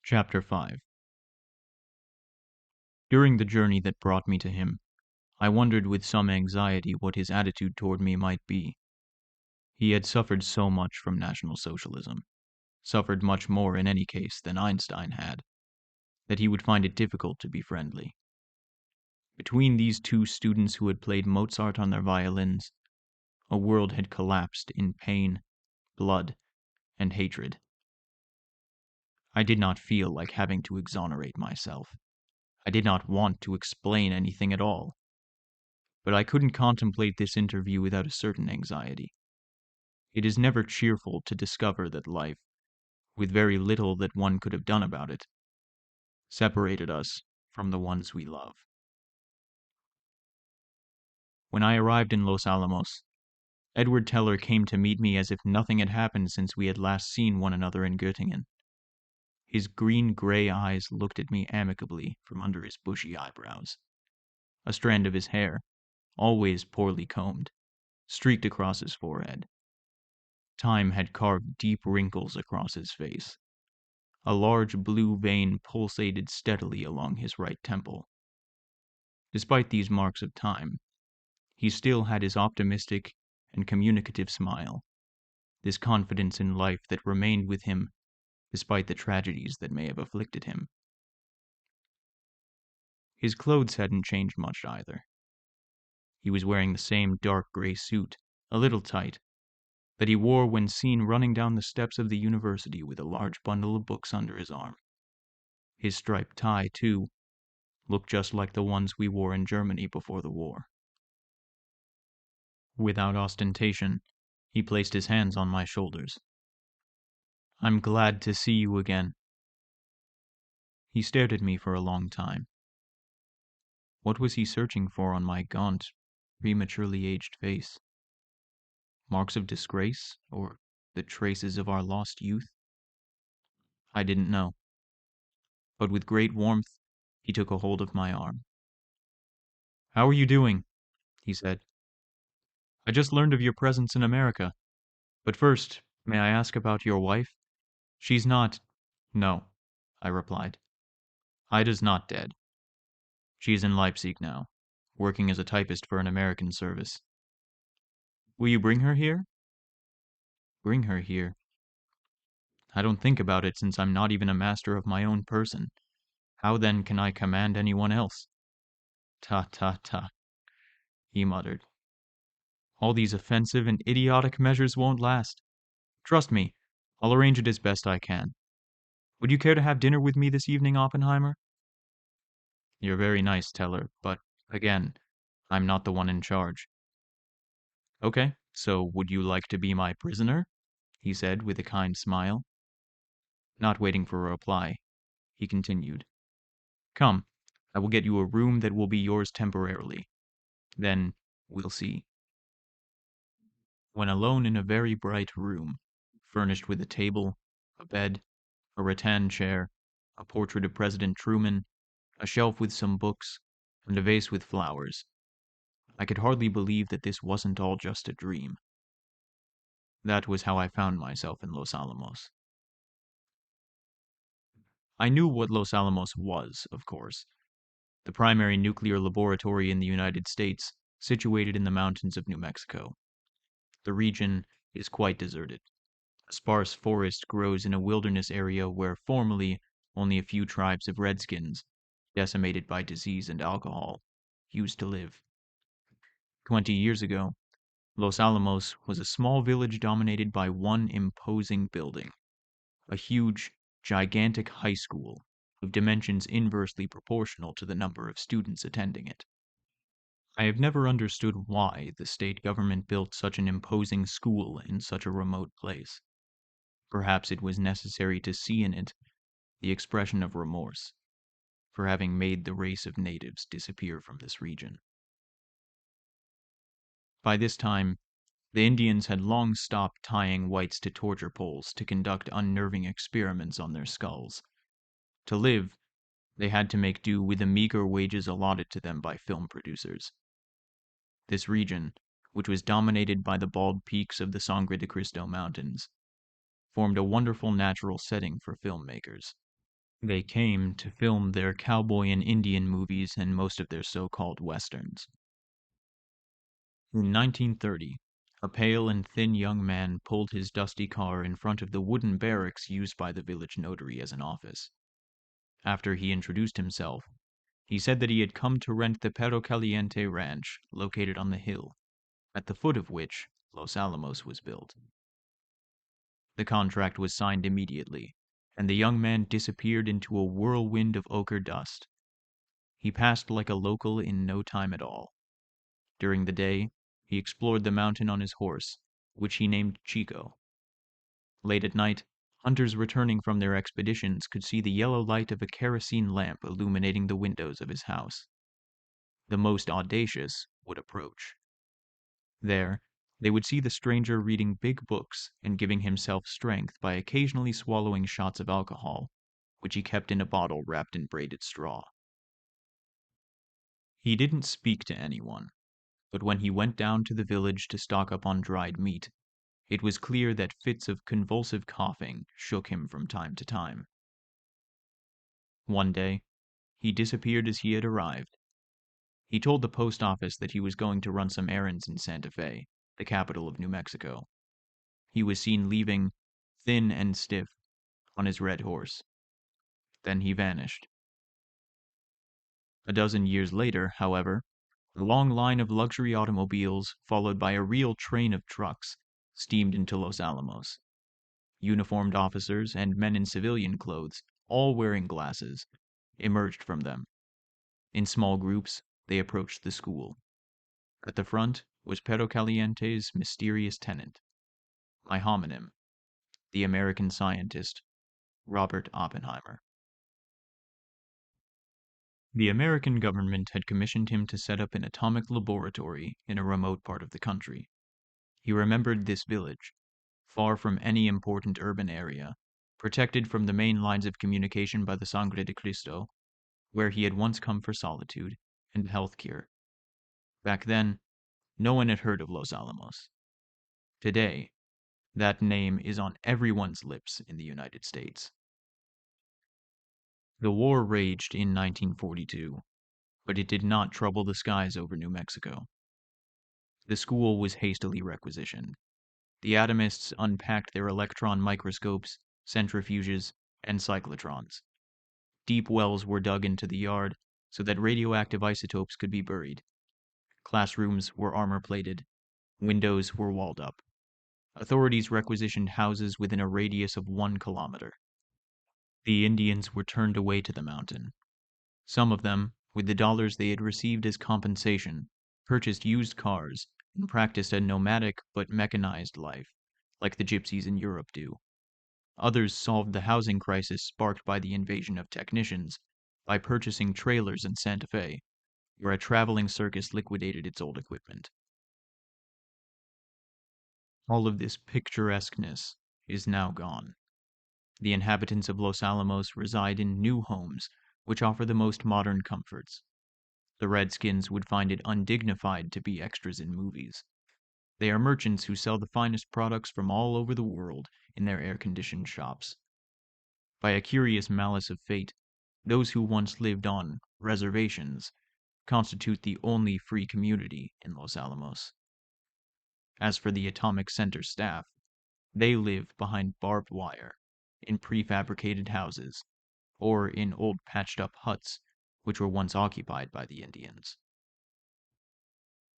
Chapter 5. During the journey that brought me to him, I wondered with some anxiety what his attitude toward me might be. He had suffered so much from National Socialism, suffered much more in any case than Einstein had, that he would find it difficult to be friendly. Between these two students who had played Mozart on their violins, a world had collapsed in pain, blood, and hatred. I did not feel like having to exonerate myself. I did not want to explain anything at all. But I couldn't contemplate this interview without a certain anxiety. It is never cheerful to discover that life, with very little that one could have done about it, separated us from the ones we love. When I arrived in Los Alamos, Edward Teller came to meet me as if nothing had happened since we had last seen one another in Göttingen. His green-gray eyes looked at me amicably from under his bushy eyebrows. A strand of his hair, always poorly combed, streaked across his forehead. Time had carved deep wrinkles across his face. A large blue vein pulsated steadily along his right temple. Despite these marks of time, he still had his optimistic and communicative smile, this confidence in life that remained with him despite the tragedies that may have afflicted him. His clothes hadn't changed much either. He was wearing the same dark gray suit, a little tight, that he wore when seen running down the steps of the university with a large bundle of books under his arm. His striped tie, too, looked just like the ones we wore in Germany before the war. Without ostentation, he placed his hands on my shoulders. "I'm glad to see you again." He stared at me for a long time. What was he searching for on my gaunt, prematurely aged face? Marks of disgrace, or the traces of our lost youth? I didn't know. But with great warmth, he took a hold of my arm. "How are you doing?" he said. "I just learned of your presence in America. But first, may I ask about your wife? She's not—" "No," I replied. "Ida's not dead. She's in Leipzig now, working as a typist for an American service." "Will you bring her here?" "Bring her here? I don't think about it since I'm not even a master of my own person. How then can I command anyone else?" "Ta, ta, ta," he muttered. "All these offensive and idiotic measures won't last. Trust me, I'll arrange it as best I can. Would you care to have dinner with me this evening, Oppenheimer?" "You're very nice, Teller, but, again, I'm not the one in charge." "Okay, so would you like to be my prisoner?" he said with a kind smile. Not waiting for a reply, he continued. "Come, I will get you a room that will be yours temporarily. Then we'll see." When alone in a very bright room, furnished with a table, a bed, a rattan chair, a portrait of President Truman, a shelf with some books, and a vase with flowers, I could hardly believe that this wasn't all just a dream. That was how I found myself in Los Alamos. I knew what Los Alamos was, of course. The primary nuclear laboratory in the United States, situated in the mountains of New Mexico. The region is quite deserted. A sparse forest grows in a wilderness area where formerly only a few tribes of redskins, decimated by disease and alcohol, used to live. 20 years ago, Los Alamos was a small village dominated by one imposing building, a huge, gigantic high school of dimensions inversely proportional to the number of students attending it. I have never understood why the state government built such an imposing school in such a remote place. Perhaps it was necessary to see in it the expression of remorse for having made the race of natives disappear from this region. By this time, the Indians had long stopped tying whites to torture poles to conduct unnerving experiments on their skulls. To live, they had to make do with the meager wages allotted to them by film producers. This region, which was dominated by the bald peaks of the Sangre de Cristo Mountains, formed a wonderful natural setting for filmmakers. They came to film their cowboy and Indian movies and most of their so-called westerns. In 1930, a pale and thin young man pulled his dusty car in front of the wooden barracks used by the village notary as an office. After he introduced himself, he said that he had come to rent the Perro Caliente ranch located on the hill, at the foot of which Los Alamos was built. The contract was signed immediately, and the young man disappeared into a whirlwind of ochre dust. He passed like a local in no time at all. During the day, he explored the mountain on his horse, which he named Chico. Late at night, hunters returning from their expeditions could see the yellow light of a kerosene lamp illuminating the windows of his house. The most audacious would approach. There, they would see the stranger reading big books and giving himself strength by occasionally swallowing shots of alcohol, which he kept in a bottle wrapped in braided straw. He didn't speak to anyone, but when he went down to the village to stock up on dried meat, it was clear that fits of convulsive coughing shook him from time to time. One day, he disappeared as he had arrived. He told the post office that he was going to run some errands in Santa Fe, the capital of New Mexico. He was seen leaving, thin and stiff, on his red horse. Then he vanished. A dozen years later, however, a long line of luxury automobiles, followed by a real train of trucks, steamed into Los Alamos. Uniformed officers and men in civilian clothes, all wearing glasses, emerged from them. In small groups, they approached the school. At the front was Perro Caliente's mysterious tenant, my homonym, the American scientist, Robert Oppenheimer. The American government had commissioned him to set up an atomic laboratory in a remote part of the country. He remembered this village, far from any important urban area, protected from the main lines of communication by the Sangre de Cristo, where he had once come for solitude and health cure. Back then, no one had heard of Los Alamos. Today, that name is on everyone's lips in the United States. The war raged in 1942, but it did not trouble the skies over New Mexico. The school was hastily requisitioned. The atomists unpacked their electron microscopes, centrifuges, and cyclotrons. Deep wells were dug into the yard so that radioactive isotopes could be buried. Classrooms were armor-plated. Windows were walled up. Authorities requisitioned houses within a radius of 1 kilometer. The Indians were turned away to the mountain. Some of them, with the dollars they had received as compensation, purchased used cars and practiced a nomadic but mechanized life, like the gypsies in Europe do. Others solved the housing crisis sparked by the invasion of technicians by purchasing trailers in Santa Fe, where a traveling circus liquidated its old equipment. All of this picturesqueness is now gone. The inhabitants of Los Alamos reside in new homes, which offer the most modern comforts. The Redskins would find it undignified to be extras in movies. They are merchants who sell the finest products from all over the world in their air-conditioned shops. By a curious malice of fate, those who once lived on reservations constitute the only free community in Los Alamos. As for the Atomic Center staff, they live behind barbed wire, in prefabricated houses, or in old patched-up huts which were once occupied by the Indians.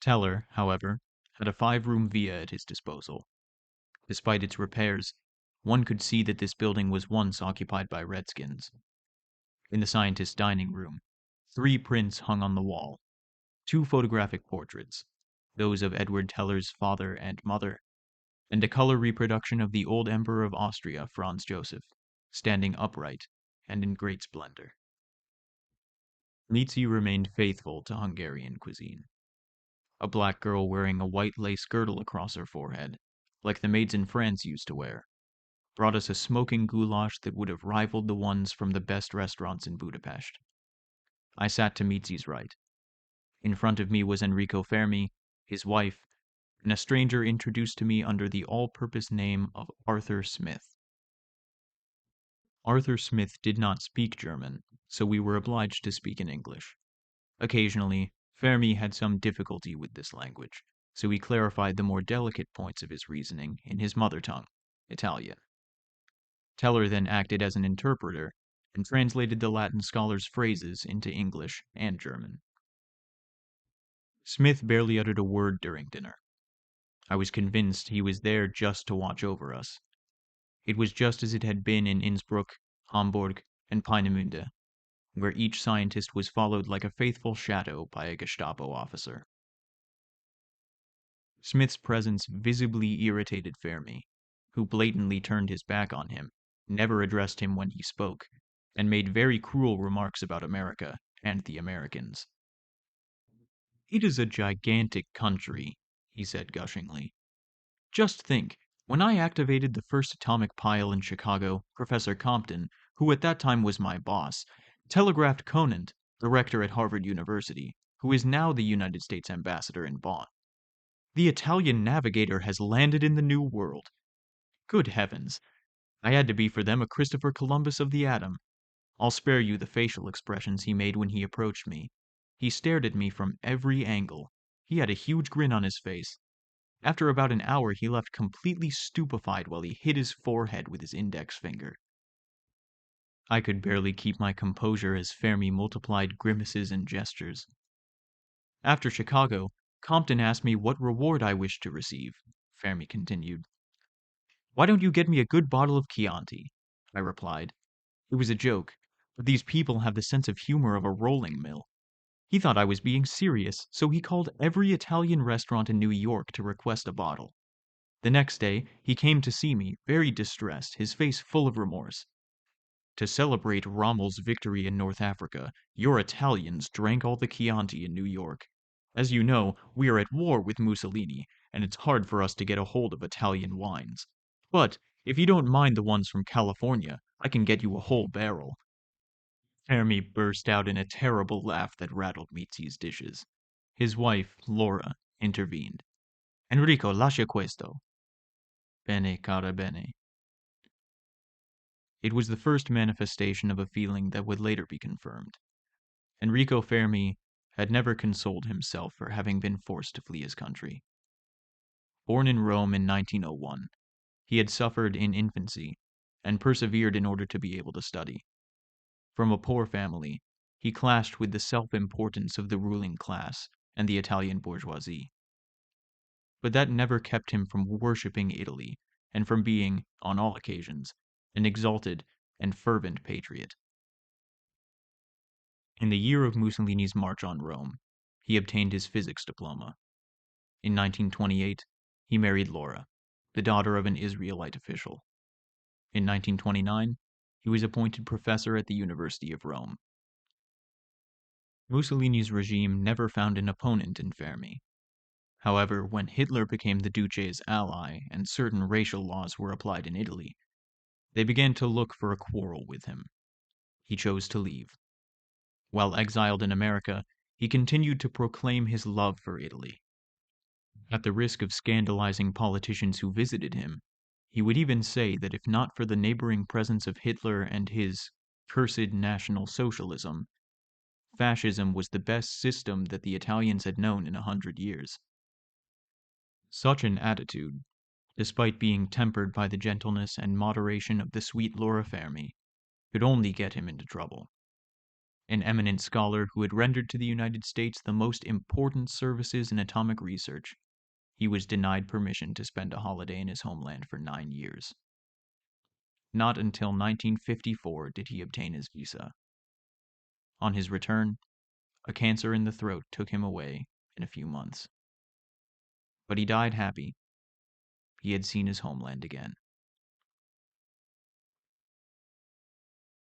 Teller, however, had a 5-room villa at his disposal. Despite its repairs, one could see that this building was once occupied by Redskins. In the scientist's dining room, 3 prints hung on the wall, 2 photographic portraits, those of Edward Teller's father and mother, and a color reproduction of the old Emperor of Austria, Franz Joseph, standing upright and in great splendor. Mitzi remained faithful to Hungarian cuisine. A black girl wearing a white lace girdle across her forehead, like the maids in France used to wear, brought us a smoking goulash that would have rivaled the ones from the best restaurants in Budapest. I sat to Mitzi's right. In front of me was Enrico Fermi, his wife, and a stranger introduced to me under the all-purpose name of Arthur Smith. Arthur Smith did not speak German, so we were obliged to speak in English. Occasionally, Fermi had some difficulty with this language, so he clarified the more delicate points of his reasoning in his mother tongue, Italian. Teller then acted as an interpreter and translated the Latin scholar's phrases into English and German. Smith barely uttered a word during dinner. I was convinced he was there just to watch over us. It was just as it had been in Innsbruck, Hamburg, and Peenemünde, where each scientist was followed like a faithful shadow by a Gestapo officer. Smith's presence visibly irritated Fermi, who blatantly turned his back on him, never addressed him when he spoke, and made very cruel remarks about America and the Americans. "It is a gigantic country," he said gushingly. "Just think, when I activated the first atomic pile in Chicago, Professor Compton, who at that time was my boss, telegraphed Conant, the rector at Harvard University, who is now the United States ambassador in Bonn. The Italian navigator has landed in the New World. Good heavens, I had to be for them a Christopher Columbus of the atom. I'll spare you the facial expressions he made when he approached me. He stared at me from every angle. He had a huge grin on his face. After about an hour, he left completely stupefied while he hit his forehead with his index finger." I could barely keep my composure as Fermi multiplied grimaces and gestures. "After Chicago, Compton asked me what reward I wished to receive," Fermi continued. "Why don't you get me a good bottle of Chianti?" I replied. It was a joke, but these people have the sense of humor of a rolling mill. He thought I was being serious, so he called every Italian restaurant in New York to request a bottle. The next day, he came to see me, very distressed, his face full of remorse. "To celebrate Rommel's victory in North Africa, your Italians drank all the Chianti in New York. As you know, we are at war with Mussolini, and it's hard for us to get a hold of Italian wines. But, if you don't mind the ones from California, I can get you a whole barrel." Fermi burst out in a terrible laugh that rattled Mizzi's dishes. His wife, Laura, intervened. "Enrico, lascia questo." "Bene, cara, bene." It was the first manifestation of a feeling that would later be confirmed. Enrico Fermi had never consoled himself for having been forced to flee his country. Born in Rome in 1901, he had suffered in infancy and persevered in order to be able to study. From a poor family, he clashed with the self-importance of the ruling class and the Italian bourgeoisie. But that never kept him from worshipping Italy and from being, on all occasions, an exalted and fervent patriot. In the year of Mussolini's march on Rome, he obtained his physics diploma. In 1928, he married Laura, the daughter of an Israelite official. In 1929, he was appointed professor at the University of Rome. Mussolini's regime never found an opponent in Fermi. However, when Hitler became the Duce's ally and certain racial laws were applied in Italy, they began to look for a quarrel with him. He chose to leave. While exiled in America, he continued to proclaim his love for Italy. At the risk of scandalizing politicians who visited him, he would even say that if not for the neighboring presence of Hitler and his cursed National Socialism, fascism was the best system that the Italians had known in 100 years. Such an attitude, despite being tempered by the gentleness and moderation of the sweet Laura Fermi, could only get him into trouble. An eminent scholar who had rendered to the United States the most important services in atomic research, he was denied permission to spend a holiday in his homeland for 9 years. Not until 1954 did he obtain his visa. On his return, a cancer in the throat took him away in a few months. But he died happy. He had seen his homeland again.